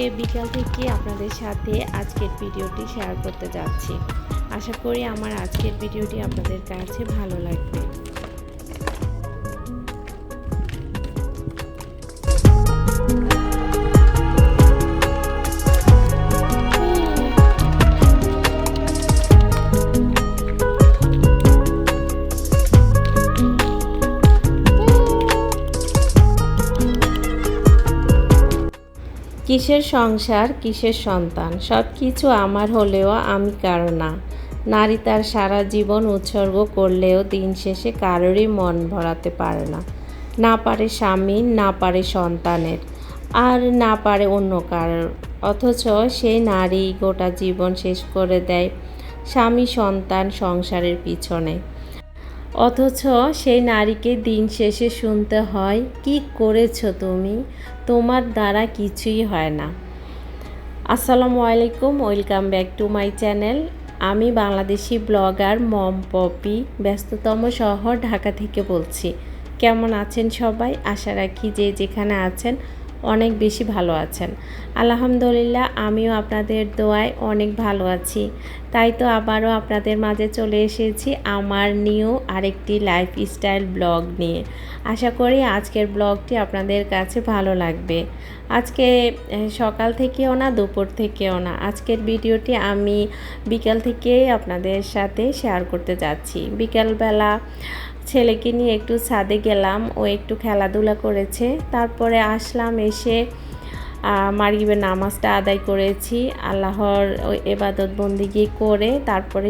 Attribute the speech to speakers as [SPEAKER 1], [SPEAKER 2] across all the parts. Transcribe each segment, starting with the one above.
[SPEAKER 1] আজকে বিকাল থেকে আপনাদের সাথে আজকের ভিডিওটি শেয়ার করতে যাচ্ছি। আশা করি আমার আজকের ভিডিওটি আপনাদের কাছে ভালো লাগবে। কিসের সংসার, কিসের সন্তান, সব কিছু আমার হলেও আমি কারো না। নারী তার সারা জীবন উৎসর্গ করলেও দিন শেষে কারোরই মন ভরাতে পারে না। না পারে স্বামীর, না পারে সন্তানের, আর না পারে অন্য কারোর। অথচ সেই নারী গোটা জীবন শেষ করে দেয় স্বামী, সন্তান, সংসারের পিছনে। অথচ সেই নারীকে দিন শেষে শুনতে হয়, কি করেছো তুমি, তোমার দ্বারা কিছুই হয় না। আসসালামু আলাইকুম, welcome back to my channel. আমি বাংলাদেশি ব্লগার মম পপি, ব্যস্ততম শহর ঢাকা থেকে বলছি। কেমন আছেন সবাই? আশা রাখি যে যেখানে আছেন অনেক বেশি ভালো আছেন। আলহামদুলিল্লাহ, আমিও আপনাদের দোয়ায় অনেক ভালো আছি। তাই তো আবারও আপনাদের মাঝে চলে এসেছি আমার নিউ আরেকটি লাইফস্টাইল ব্লগ নিয়ে। আশা করি আজকের ব্লগটি আপনাদের কাছে ভালো লাগবে। আজকে সকাল থেকেও না, দুপুর থেকেও না, আজকের ভিডিওটি আমি বিকাল থেকেই আপনাদের সাথে শেয়ার করতে যাচ্ছি। বিকালবেলা ছেলেকে নিয়ে একটু ছাদে গেলাম, ও একটু খেলাধুলা করেছে। তারপরে আসলাম, এসে মাগরিবের নামাজটা আদায় করেছি, আল্লাহর ইবাদত বন্দিগি করে তারপরে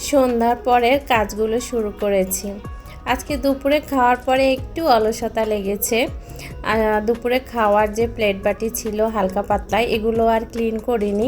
[SPEAKER 1] সন্ধ্যার পরের কাজগুলো শুরু করেছি। আজকে দুপুরে খাওয়ার পরে একটু অলসতা লেগেছে। দুপুরে খাওয়ার যে প্লেট বাটি ছিল হালকা পাতলা, এগুলো আর ক্লিন করিনি।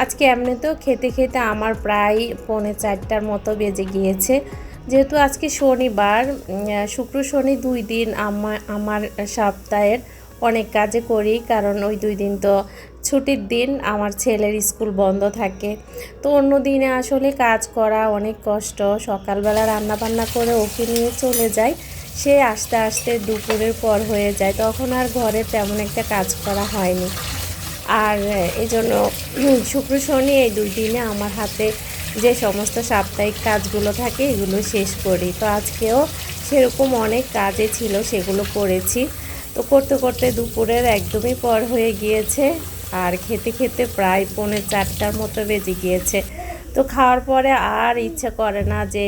[SPEAKER 1] আজকে এমনিতেও খেতে খেতে আমার প্রায় 3:45টার মতো বেজে গিয়েছে। যেহেতু আজকে শনিবার, শুক্র শনি 2 দিন আমার সপ্তাহের অনেক কাজে করি, কারণ ওই 2 দিন তো ছুটির দিন, আমার ছেলের স্কুল বন্ধ থাকে। তো অন্য দিনে আসলে কাজ করা অনেক কষ্ট। সকালবেলা রান্নাবান্না করে ওকে নিয়ে চলে যায়, সে আস্তে আস্তে দুপুরের পর হয়ে যায়, তখন আর ঘরে তেমন একটা কাজ করা হয়নি। আর এই জন্য শুক্র শনি এই 2 দিনে আমার হাতে যে সমস্ত সাপ্তাহিক কাজগুলো থাকে এগুলো শেষ করি। তো আজকেও সেরকম অনেক কাজে ছিল, সেগুলো করেছি। তো করতে করতে দুপুরের একদমই পর হয়ে গিয়েছে, আর খেতে খেতে প্রায় 3:45টার মতো বেজে গিয়েছে। তো খাওয়ার পরে আর ইচ্ছে করে না যে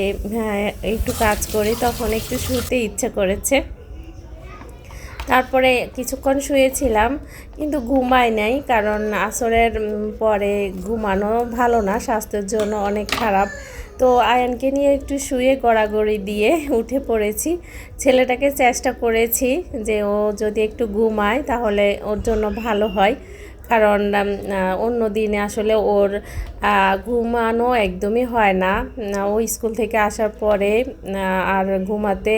[SPEAKER 1] একটু কাজ করি, তখন একটু শুতে ইচ্ছে করেছে। তারপরে কিছুক্ষণ শুয়েছিলাম, কিন্তু ঘুমাই নাই, কারণ আসরের পরে ঘুমানো ভালো না, স্বাস্থ্যের জন্য অনেক খারাপ। তো আয়ানকে নিয়ে একটু শুয়ে গড়াগড়ি দিয়ে উঠে পড়েছি। ছেলেটাকে চেষ্টা করেছি যে ও যদি একটু ঘুমায় তাহলে ওর জন্য ভালো হয়, কারণ অন্য দিনে আসলে ওর ঘুমানো একদমই হয় না। ও স্কুল থেকে আসার পরে আর ঘুমাতে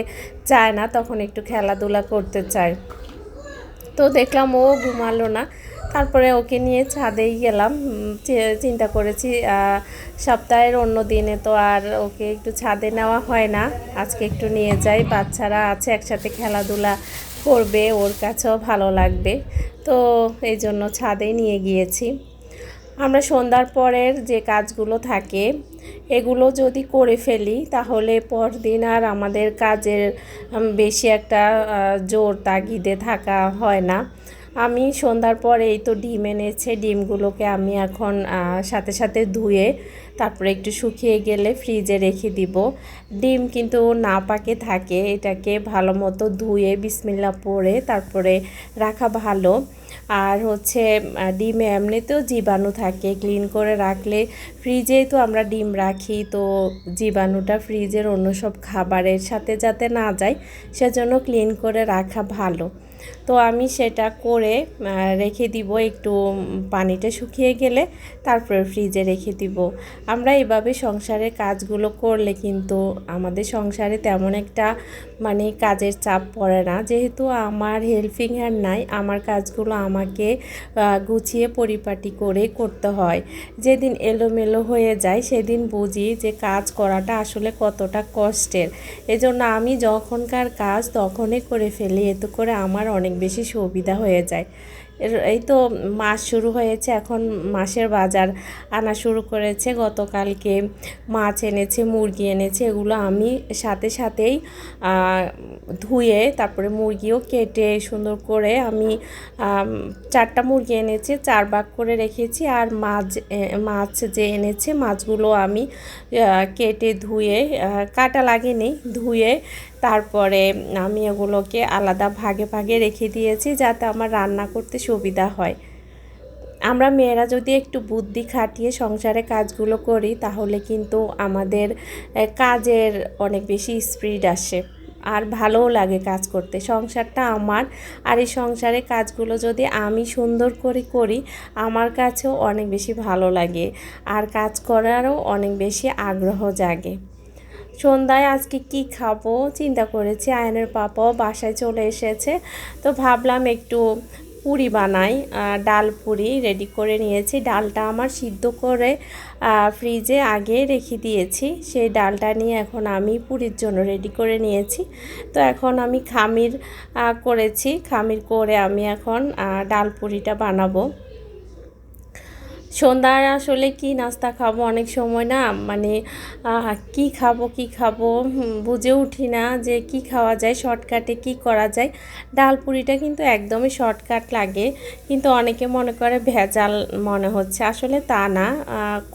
[SPEAKER 1] চায় না, তখন একটু খেলাধুলা করতে চায়। তো দেখলাম ও ঘুমালো না, তারপরে ওকে নিয়ে ছাদেই গেলাম। চিন্তা করেছি সপ্তাহের অন্য দিনে তো আর ওকে একটু ছাদে নেওয়া হয় না, আজকে একটু নিয়ে যাই, বাচ্চারা আছে একসাথে খেলাধুলা করবে, ওর কাছেও ভালো লাগবে। তো এই জন্য ছাদে নিয়ে গিয়েছি। আমরা সন্ধ্যার পরের যে কাজগুলো থাকে এগুলো যদি করে ফেলি তাহলে পরদিন আর আমাদের কাজের বেশি একটা জোর তাগিদে থাকা হয় না। আমি সন্ধ্যার পরে এই তো ডিম এনেছে, ডিমগুলোকে আমি এখন সাথে সাথে ধুয়ে তারপরে একটু শুকিয়ে গেলে ফ্রিজে রেখে দিব। ডিম কিন্তু না পাকে থাকে, এটাকে ভালো মতো ধুয়ে বিসমিল্লাহ পড়ে তারপরে রাখা ভালো। আর হচ্ছে ডিমে এমনিতেও জীবাণু থাকে, ক্লিন করে রাখলে, ফ্রিজেই তো আমরা ডিম রাখি, তো জীবাণুটা ফ্রিজের অন্য সব খাবারের সাথে যাতে না যায় সেজন্য ক্লিন করে রাখা ভালো। তো আমি সেটা করে রেখে দিব, একটু পানিটা শুকিয়ে গেলে তারপরে ফ্রিজে রেখে দিব। আমরা এভাবে সংসারের কাজগুলো করলে কিন্তু আমাদের সংসারে তেমন একটা কাজের চাপ পড়ে না, যেহেতু আমার হেল্পিং হ্যান্ড নাই, আমার কাজগুলো আমাকে গুছিয়ে পরিপাটি করে করতে হয়। যেদিন এলোমেলো হয়ে যায় সেদিন বুঝি যে কাজ করাটা আসলে কতটা কষ্টের। এজন্য আমি যখনকার কাজ তখনই করে ফেলি, এতে করে আমার অনেক বেশি সুবিধা হয়ে যায়। এই তো মাস শুরু হয়েছে, এখন মাসের বাজার আনা শুরু করেছে। গতকালকে মাছ এনেছে, মুরগি এনেছে, এগুলো আমি সাথে সাথেই ধুয়ে তারপরে মুরগিও কেটে সুন্দর করে আমি 4টা মুরগি এনেছি, 4 ভাগ করে রেখেছি। আর মাছ যে এনেছে মাছগুলো আমি কেটে ধুয়ে, কাটা লাগেনি, ধুয়ে তারপরে আমি এগুলোকে আলাদা ভাগে ভাগে রেখে দিয়েছি যাতে আমার রান্না করতে সুবিধা হয়। আমরা মেয়েরা যদি একটু বুদ্ধি খাটিয়ে সংসারে কাজগুলো করি তাহলে কিন্তু আমাদের কাজের অনেক বেশি স্পিড আসে আর ভালোও লাগে কাজ করতে। সংসারটা আমার, আর এই সংসারে কাজগুলো যদি আমি সুন্দর করে করি আমার কাছেও অনেক বেশি ভালো লাগে আর কাজ করারও অনেক বেশি আগ্রহ জাগে। সন্ধ্যায় আজকে কি খাবো চিন্তা করেছি, আয়নের পাপাও বাসায় চলে এসেছে, তো ভাবলাম একটু পুরি বানাই। ডাল পুরি রেডি করে নিয়েছি, ডালটা আমার সিদ্ধ করে ফ্রিজে আগে রেখে দিয়েছি। সেই ডালটা নিয়ে এখন আমি পুরির জন্য রেডি করে নিয়েছি। তো এখন আমি খামির করেছি, খামির করে আমি এখন ডাল পুরিটা বানাবো। সন্ধ্যায় আসলে কি নাস্তা খাবো, অনেক সময় না মানে কি খাবো বুঝে উঠি না যে কি খাওয়া যায়, শর্টকাটে কি করা যায়। ডাল পুরিটা কিন্তু একদমই শর্টকাট লাগে, কিন্তু অনেকে মনে করে ভেজাল মনে হচ্ছে, আসলে তা না,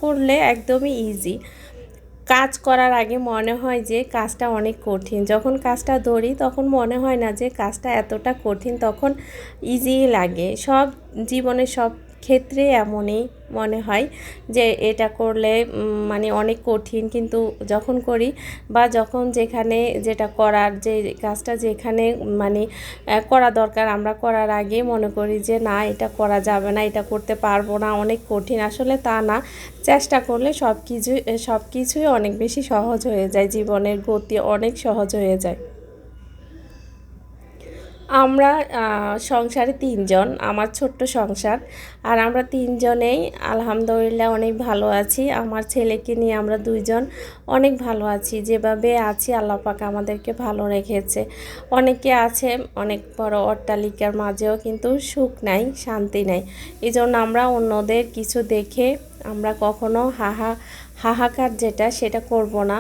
[SPEAKER 1] করলে একদমই ইজি। কাজ করার আগে মনে হয় যে কাজটা অনেক কঠিন, যখন কাজটা ধরি তখন মনে হয় না যে কাজটা এতটা কঠিন, তখন ইজি লাগে। সব জীবনে সব ক্ষেত্রে এমনই মনে হয় যে এটা করলে মানে অনেক কঠিন, কিন্তু যখন করি বা যখন যেখানে যেটা করার, যে কাজটা যেখানে মানে করা দরকার আমরা করার আগে মনে করি যে না এটা করা যাবে না, এটা করতে পারবো না, অনেক কঠিন। আসলে তা না, চেষ্টা করলে সব কিছুই অনেক বেশি সহজ হয়ে যায়, জীবনের গতি অনেক সহজ হয়ে যায়। আমরা সংসারে 3 জন, আমার ছোট্ট সংসার, আর আমরা 3 জনেই আলহামদুলিল্লাহ অনেক ভালো আছি। আমার ছেলেকে নিয়ে আমরা 2 জন অনেক ভালো আছি, যেভাবে আছি আল্লাহ পাক আমাদেরকে ভালো রেখেছে। অনেকে আছে অনেক বড় অট্টালিকার মাঝেও কিন্তু সুখ নাই, শান্তি নাই। এই জন্য আমরা অন্যদের কিছু দেখে আমরা কখনো হাহাকার যেটা সেটা করব না।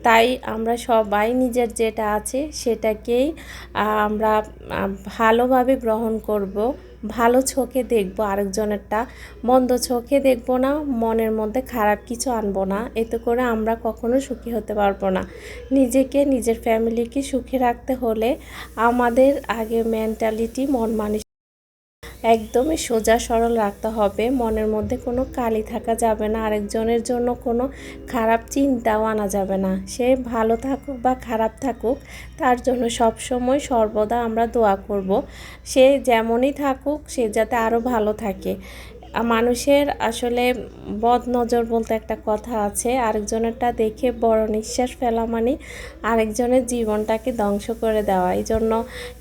[SPEAKER 1] তাই আমরা সবাই নিজের যেটা আছে সেটাকেই আমরা ভালোভাবে গ্রহণ করব, ভালো চোখে দেখব, আরেকজনেরটা মন্দ চোখে দেখব না, মনের মধ্যে খারাপ কিছু আনবো না। এতে করে আমরা কখনো সুখী হতে পারবো না। নিজেকে, নিজের ফ্যামিলিকে সুখী রাখতে হলে আমাদের আগে মেন্টালিটি, মন মানসিকতা একদমই সোজা সরল রাখতে হবে। মনের মধ্যে কোনো কালি থাকা যাবে না, আরেকজনের জন্য কোনো খারাপ চিন্তাও আনা যাবে না। সে ভালো থাকুক বা খারাপ থাকুক, তার জন্য সবসময় সর্বদা আমরা দোয়া করব। সে যেমনই থাকুক, সে যাতে আরও ভালো থাকে। মানুষের আসলে বদ নজর বলতে একটা কথা আছে, আরেকজনেরটা দেখে বড় নিঃশ্বাস ফেলা মানে আরেকজনের জীবনটাকে ধ্বংস করে দেওয়া। এই জন্য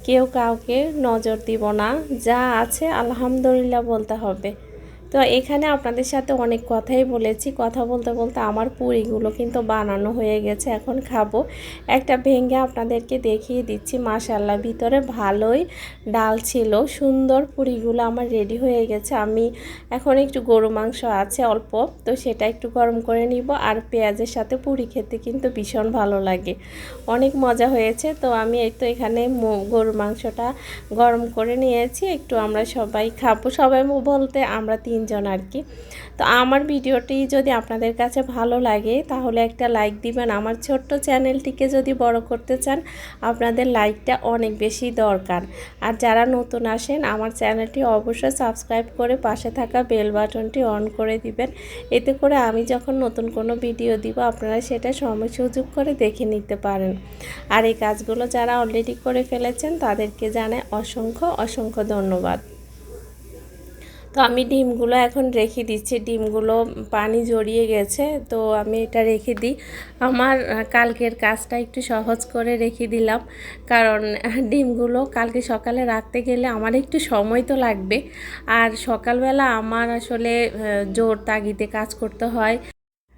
[SPEAKER 1] কেউ কাউকে নজর দিব না, যা আছে আলহামদুলিল্লাহ বলতে হবে। তো এখানে আপনাদের সাথে অনেক কথাই বলেছি, কথা বলতে বলতে আমার পুরিগুলো কিন্তু বানানো হয়ে গেছে, এখন খাবো। একটা ভেঙে আপনাদেরকে দেখিয়ে দিচ্ছি, মাশাআল্লাহ ভিতরে ভালোই ডাল ছিল, সুন্দর পুরিগুলো আমার রেডি হয়ে গেছে। আমি এখন একটু গরু মাংস আছে অল্প, তো সেটা একটু গরম করে নিব, আর পেঁয়াজের সাথে পুরি খেতে কিন্তু ভীষণ ভালো লাগে, অনেক মজা হয়েছে। তো আমি এই তো এখানে গরুর মাংসটা গরম করে নিয়েছি, একটু আমরা সবাই খাবো, সবাই বলতে আমরা 3 জন আর কি। তো আমার ভিডিওটি যদি আপনাদের কাছে ভালো লাগে তাহলে একটা লাইক দিবেন। আমার ছোট্ট চ্যানেলটিকে যদি বড় করতে চান আপনাদের লাইকটা অনেক বেশি দরকার। আর যারা নতুন আসেন আমার চ্যানেলটি অবশ্যই সাবস্ক্রাইব করে পাশে থাকা বেল বাটনটি অন করে দিবেন, এতে করে আমি যখন নতুন কোনো ভিডিও দিব আপনারা সেটা সময় সুযোগ করে দেখে নিতে পারেন। আর এই কাজগুলো যারা অলরেডি করে ফেলেছেন তাদেরকে জানাই অসংখ্য ধন্যবাদ। তো আমি ডিমগুলো এখন রেখে দিচ্ছি, ডিমগুলো পানি জড়িয়ে গেছে, তো আমি এটা রেখে দিই। আমার কালকের কাজটা একটু সহজ করে রেখে দিলাম, কারণ ডিমগুলো কালকে সকালে রাখতে গেলে আমার একটু সময় তো লাগবে, আর সকালবেলা আমার আসলে জোর তাগিদে কাজ করতে হয়।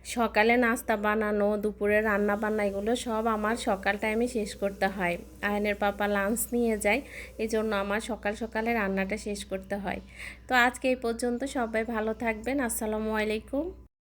[SPEAKER 1] সকালে নাস্তা বানানো, দুপুরে রান্না বান্না এগুলো সব আমার সকাল টাইমে শেষ করতে হয়। আয়নের পাপা লাঞ্চ নিয়ে যায়, এই জন্য আমার সকাল সকালে রান্নাটা শেষ করতে হয়। তো আজকে এই পর্যন্ত, সবাই ভালো থাকবেন। আসসালামু আলাইকুম।